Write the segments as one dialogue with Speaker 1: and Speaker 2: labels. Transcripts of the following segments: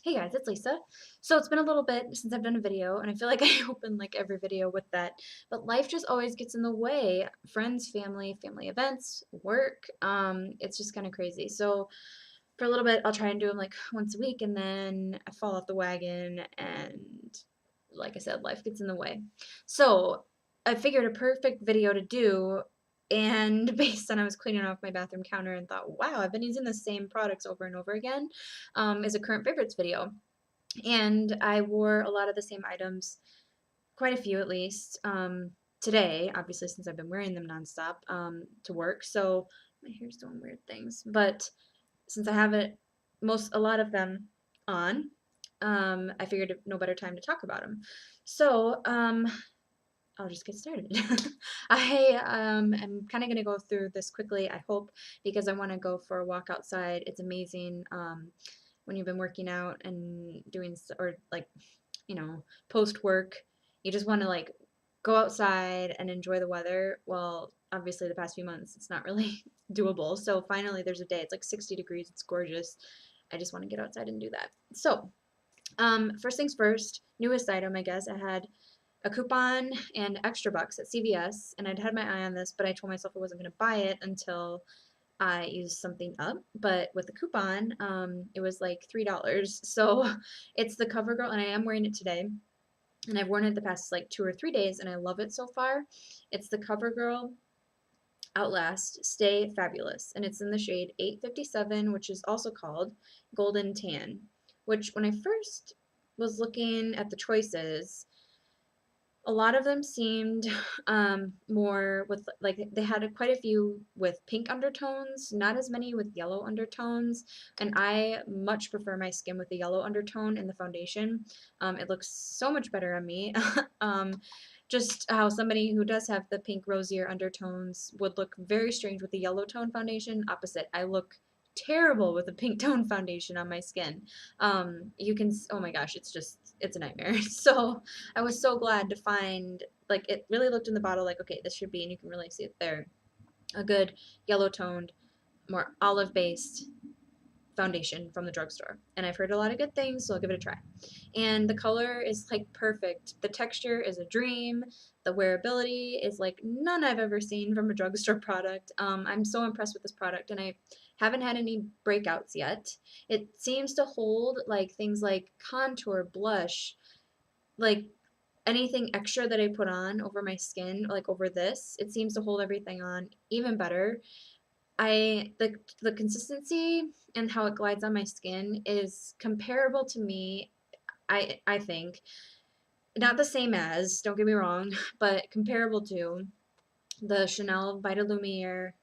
Speaker 1: Hey guys, it's Lisa. So it's been a little bit since I've done a video, and I feel like I open like every video with that, but life just always gets in the way. Friends, family events, work. It's just kind of crazy. So for a little bit, I'll try and do them like once a week, and then I fall off the wagon, and like I said, life gets in the way. So I figured a perfect video to do, and based on I was cleaning off my bathroom counter and thought, wow, I've been using the same products over and over again, is a current favorites video. And I wore a lot of the same items, quite a few at least, today, obviously, since I've been wearing them nonstop to work. So my hair's doing weird things. But since I have a lot of them on, I figured no better time to talk about them. So, I'll just get started. I am kind of going to go through this quickly, I hope, because I want to go for a walk outside. It's amazing when you've been working out and doing, or like, post work, you just want to like go outside and enjoy the weather. Well, obviously, the past few months, it's not really doable. So finally, there's a day, it's like 60 degrees, it's gorgeous. I just want to get outside and do that. So, first things first, newest item, I guess, I had a coupon and extra bucks at CVS, and I'd had my eye on this, but I told myself I wasn't going to buy it until I used something up. But with the coupon, it was like $3. So it's the CoverGirl, and I am wearing it today. And I've worn it the past like 2 or 3 days, and I love it so far. It's the CoverGirl Outlast Stay Fabulous, and it's in the shade 857, which is also called Golden Tan. Which, when I first was looking at the choices, a lot of them seemed more with like they had quite a few with pink undertones, not as many with yellow undertones, and I much prefer my skin with the yellow undertone in the foundation. It looks so much better on me. um, just how somebody who does have the pink rosier undertones would look very strange with the yellow tone foundation. Opposite, I look terrible with a pink tone foundation on my skin. You can, oh my gosh, it's a nightmare. So I was so glad to find, like, it really looked in the bottle like, okay, this should be, and you can really see it there, a good yellow toned, more olive based foundation from the drugstore. And I've heard a lot of good things, so I'll give it a try. And the color is like perfect. The texture is a dream. The wearability is like none I've ever seen from a drugstore product. I'm so impressed with this product, and I haven't had any breakouts yet. It seems to hold like things like contour, blush, like anything extra that I put on over my skin, like over this, it seems to hold everything on even better. The consistency and how it glides on my skin is comparable to me, I think. Not the same as, don't get me wrong, but comparable to the Chanel Vita Lumiere.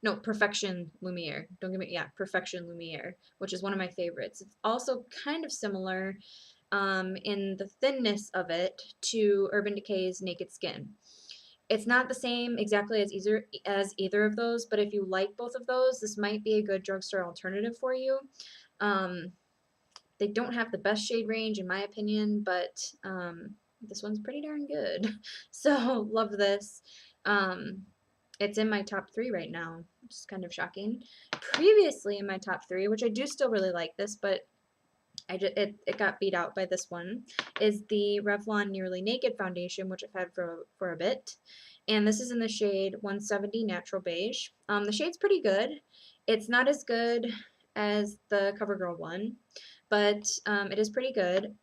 Speaker 1: No, Perfection Lumiere. Don't get me, yeah, Perfection Lumiere, which is one of my favorites. It's also kind of similar in the thinness of it to Urban Decay's Naked Skin. It's not the same exactly as either of those, but if you like both of those, this might be a good drugstore alternative for you. Um, they don't have the best shade range in my opinion, but this one's pretty darn good. So love this. Um, it's in my top three right now, which is kind of shocking. Previously in my top three, which I do still really like this, but it got beat out by this one, is the Revlon Nearly Naked foundation, which I've had for a bit. And this is in the shade 170 Natural Beige. The shade's pretty good. It's not as good as the CoverGirl one, but it is pretty good.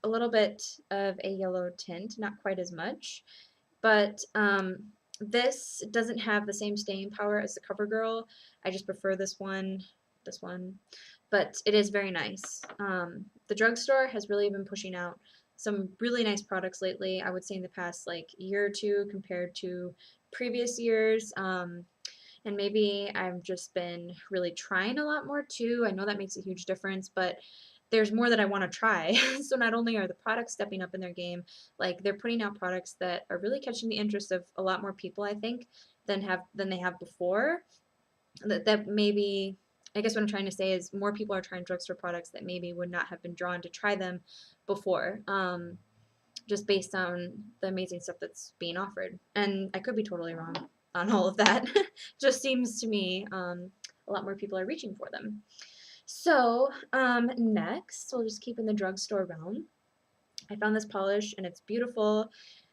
Speaker 1: A little bit of a yellow tint, not quite as much. But this doesn't have the same staying power as the CoverGirl. I just prefer this one, but it is very nice. The drugstore has really been pushing out some really nice products lately. I would say in the past like year or two compared to previous years. And maybe I've just been really trying a lot more too. I know that makes a huge difference, but there's more that I want to try. So not only are the products stepping up in their game, like they're putting out products that are really catching the interest of a lot more people, I think, than they have before. That maybe, I guess what I'm trying to say is more people are trying drugstore products that maybe would not have been drawn to try them before. Just based on the amazing stuff that's being offered. And I could be totally wrong on all of that. Just seems to me a lot more people are reaching for them. Next, we'll just keep in the drugstore realm. I found this polish and it's beautiful.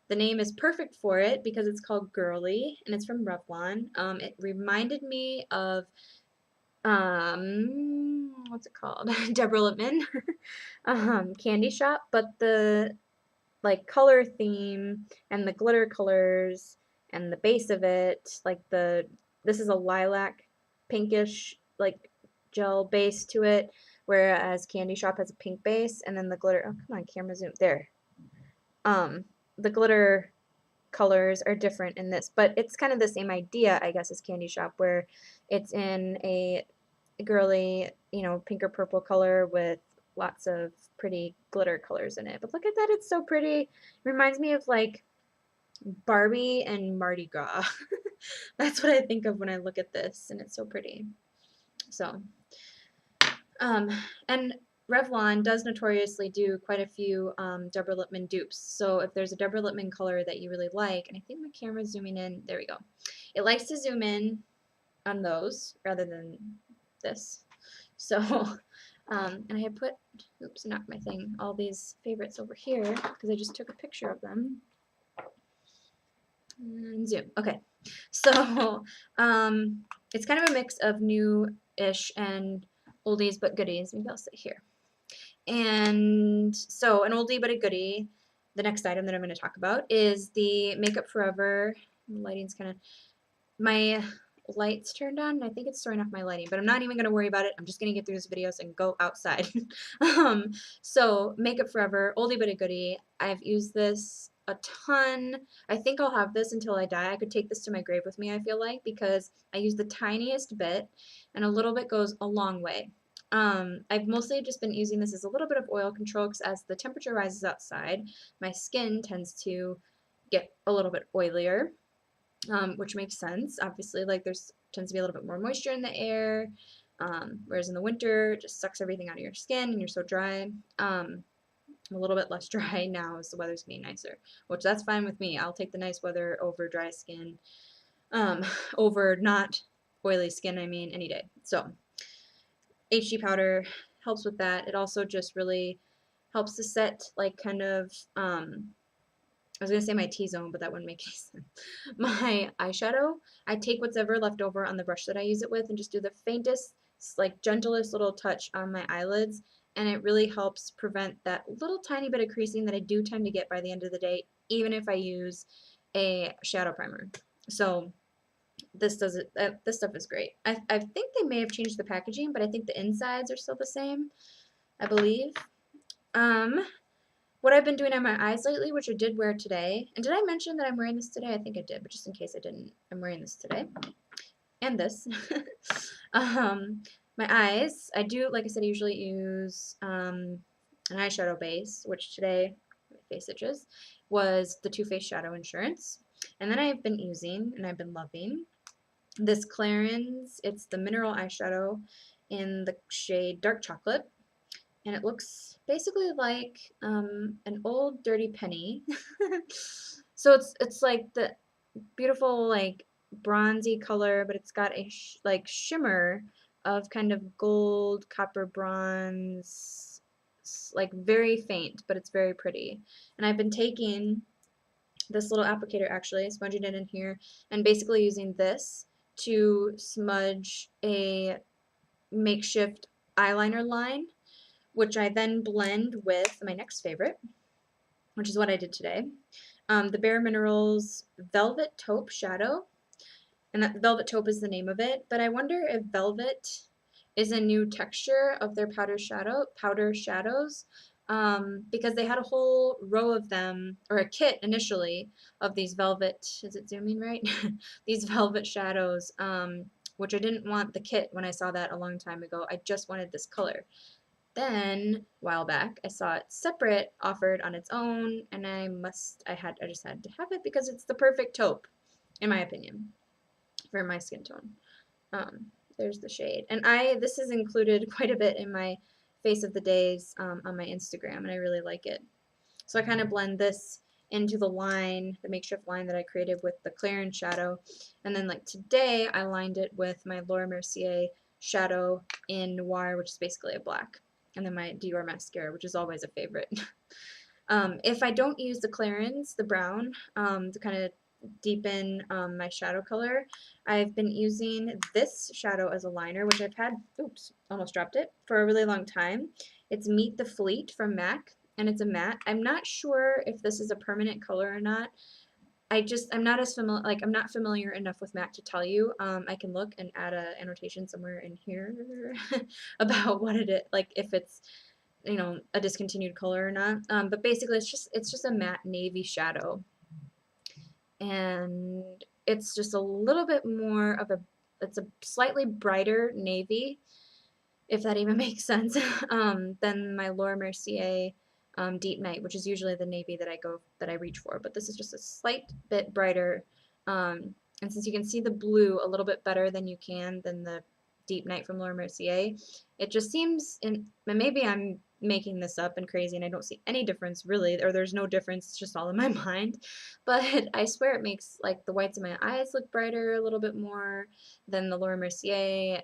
Speaker 1: The name is perfect for it because it's called Girly and it's from Revlon. It reminded me of what's it called? Deborah Lippman, Candy Shop, but the like color theme and the glitter colors and the base of it, like this is a lilac pinkish like gel base to it, whereas Candy Shop has a pink base, and then the glitter, oh come on, camera zoom there. Um, the glitter colors are different in this, but it's kind of the same idea, I guess, as Candy Shop, where it's in a girly, pink or purple color with lots of pretty glitter colors in it. But look at that, it's so pretty. Reminds me of like Barbie and Mardi Gras. That's what I think of when I look at this, and it's so pretty. So, um, and Revlon does notoriously do quite a few Deborah Lippman dupes. So if there's a Deborah Lippman color that you really like, and I think my camera's zooming in, there we go. It likes to zoom in on those rather than this. So, and I had put, oops, knocked my thing, all these favorites over here because I just took a picture of them. And zoom. Okay. So, it's kind of a mix of new-ish and oldies but goodies. Maybe I'll sit here. And so, an oldie but a goodie, the next item that I'm going to talk about is the Makeup Forever. The lighting's kind of, my lights turned on, and I think it's throwing off my lighting, but I'm not even going to worry about it. I'm just going to get through this video and go outside. So, Makeup Forever, oldie but a goodie. I've used this a ton. I think I'll have this until I die. I could take this to my grave with me, I feel like, because I use the tiniest bit, and a little bit goes a long way. I've mostly just been using this as a little bit of oil control because as the temperature rises outside, my skin tends to get a little bit oilier, which makes sense. Obviously, like there's tends to be a little bit more moisture in the air, whereas in the winter, it just sucks everything out of your skin and you're so dry. A little bit less dry now as the weather's getting nicer, which that's fine with me. I'll take the nice weather over dry skin, over not oily skin, I mean, any day. So HD powder helps with that. It also just really helps to set like kind of I was gonna say my T-zone, but that wouldn't make any sense. My eyeshadow, I take what's ever left over on the brush that I use it with and just do the faintest, like gentlest little touch on my eyelids, and it really helps prevent that little tiny bit of creasing that I do tend to get by the end of the day, even if I use a shadow primer. So this does it. This stuff is great. I think they may have changed the packaging, but I think the insides are still the same, I believe. What I've been doing on my eyes lately, which I did wear today, and did I mention that I'm wearing this today? I think I did, but just in case I didn't, I'm wearing this today. And this. My eyes, I do, like I said, I usually use an eyeshadow base, which today, my face itches, was the Too Faced Shadow Insurance. And then I've been using, and I've been loving, this Clarins. It's the mineral eyeshadow in the shade Dark Chocolate, and it looks basically like an old dirty penny. So it's like the beautiful like bronzy color, but it's got a like shimmer of kind of gold, copper, bronze, like very faint, but it's very pretty. And I've been taking this little applicator, actually smudging it in here, and basically using this to smudge a makeshift eyeliner line, which I then blend with my next favorite, which is what I did today. The Bare Minerals Velvet Taupe Shadow, and that Velvet Taupe is the name of it, but I wonder if Velvet is a new texture of their powder shadows, because they had a whole row of them, or a kit initially, of these velvet, is it zooming right? These velvet shadows, which I didn't want the kit when I saw that a long time ago. I just wanted this color. Then, a while back, I saw it separate, offered on its own, and I just had to have it because it's the perfect taupe, in my opinion, for my skin tone. There's the shade. And this is included quite a bit in my Face of the Days on my Instagram, and I really like it. So I kind of blend this into the line, the makeshift line that I created with the Clarins shadow. And then like today, I lined it with my Laura Mercier shadow in Noir, which is basically a black. And then my Dior mascara, which is always a favorite. If I don't use the Clarins, the brown, to kind of deepen my shadow color, I've been using this shadow as a liner, which I've had, oops, almost dropped it, for a really long time. It's Meet the Fleet from MAC, and it's a matte. I'm not sure if this is a permanent color or not. I'm not as familiar, like, I'm not familiar enough with MAC to tell you. I can look and add a annotation somewhere in here about what it is, like if it's, you know, a discontinued color or not. But basically it's just a matte navy shadow. And it's just a little bit more of a, it's a slightly brighter navy, if that even makes sense, than my Laura Mercier Deep Night, which is usually the navy that I reach for. But this is just a slight bit brighter. And since you can see the blue a little bit better than you can than the Deep Night from Laura Mercier, it just seems, and maybe I'm making this up and crazy and I don't see any difference really, or there's no difference, it's just all in my mind, but I swear it makes like the whites of my eyes look brighter a little bit more than the Laura Mercier.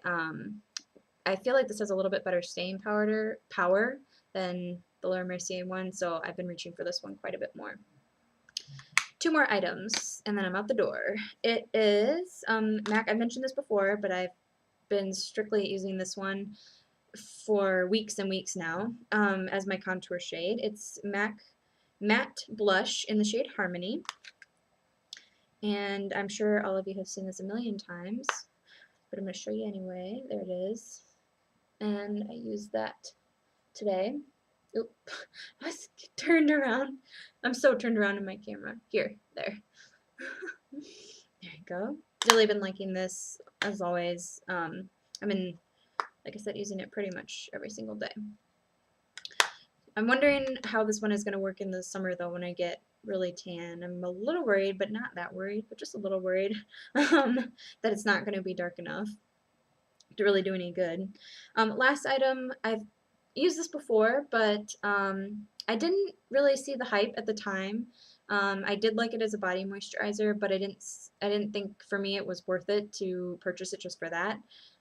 Speaker 1: I feel like this has a little bit better staying power than the Laura Mercier one, so I've been reaching for this one quite a bit more. Two more items, and then I'm out the door. It is MAC. I mentioned this before, but I've been strictly using this one for weeks and weeks now as my contour shade. It's MAC Matte Blush in the shade Harmony, and I'm sure all of you have seen this a million times, but I'm going to show you anyway. There it is. And I used that today. Oop, I was turned around. I'm so turned around in my camera. Here, there. There you go. Really been liking this as always. I'm in, like I said, using it pretty much every single day. I'm wondering how this one is going to work in the summer though when I get really tan. I'm a little worried, but not that worried, but just a little worried that it's not going to be dark enough to really do any good. Last item, I've used this before, but I didn't really see the hype at the time. I did like it as a body moisturizer, but I didn't think for me it was worth it to purchase it just for that.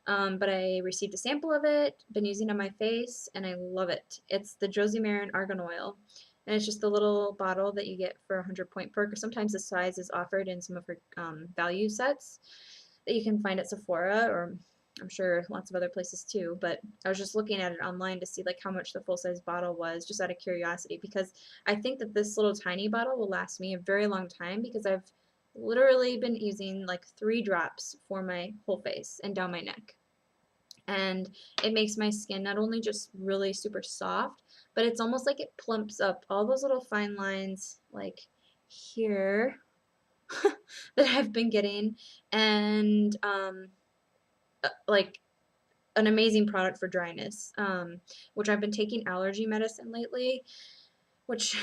Speaker 1: But I received a sample of it, been using it on my face, and I love it. It's the Josie Maran Argan Oil. And it's just the little bottle that you get for 100 point perk, or sometimes the size is offered in some of her value sets that you can find at Sephora, or I'm sure lots of other places too, but I was just looking at it online to see like how much the full-size bottle was, just out of curiosity, because I think that this little tiny bottle will last me a very long time, because I've literally been using like 3 drops for my whole face and down my neck. And it makes my skin not only just really super soft, but it's almost like it plumps up all those little fine lines like here that I've been getting, and like an amazing product for dryness, which I've been taking allergy medicine lately, which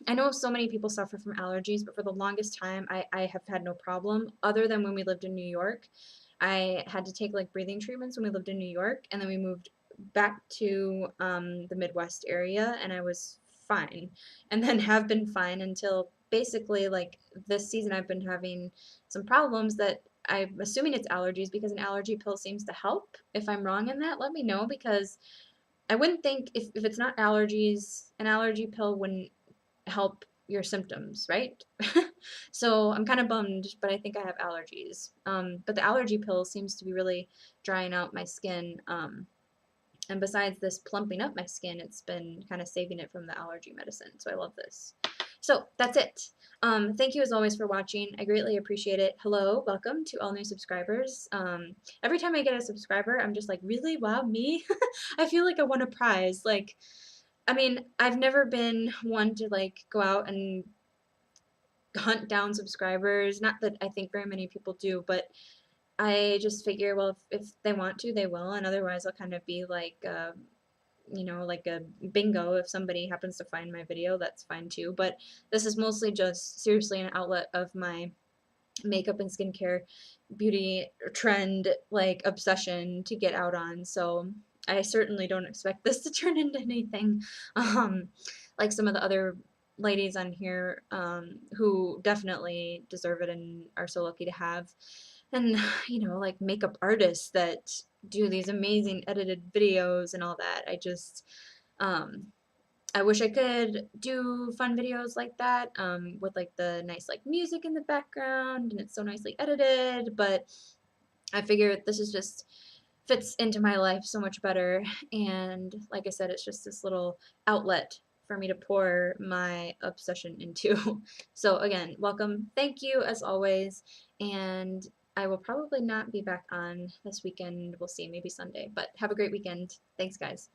Speaker 1: I know so many people suffer from allergies, but for the longest time I have had no problem, other than when we lived in New York. I had to take like breathing treatments when we lived in New York, and then we moved back to the Midwest area, and I was fine, and then have been fine until basically like this season. I've been having some problems that I'm assuming it's allergies, because an allergy pill seems to help. If I'm wrong in that, let me know, because I wouldn't think, if it's not allergies, an allergy pill wouldn't help your symptoms, right? So I'm kind of bummed, but I think I have allergies. But the allergy pill seems to be really drying out my skin. And besides this plumping up my skin, it's been kind of saving it from the allergy medicine. So I love this. So that's it. Thank you as always for watching. I greatly appreciate it. Hello, welcome to all new subscribers. Every time I get a subscriber, I'm just like, really? Wow, me? I feel like I won a prize. Like, I mean, I've never been one to like go out and hunt down subscribers. Not that I think very many people do, but I just figure, well, if they want to, they will, and otherwise I'll kind of be like, you know, like a bingo. If somebody happens to find my video, that's fine too. But this is mostly just seriously an outlet of my makeup and skincare beauty trend like obsession to get out on. So I certainly don't expect this to turn into anything like some of the other ladies on here who definitely deserve it and are so lucky to have. and like makeup artists that do these amazing edited videos and all that. Um I wish I could do fun videos like that, with like the nice like music in the background and it's so nicely edited, but I figure this is just fits into my life so much better. And like I said, it's just this little outlet for me to pour my obsession into. So again, welcome. Thank you as always. And I will probably not be back on this weekend. We'll see, maybe Sunday. But have a great weekend. Thanks, guys.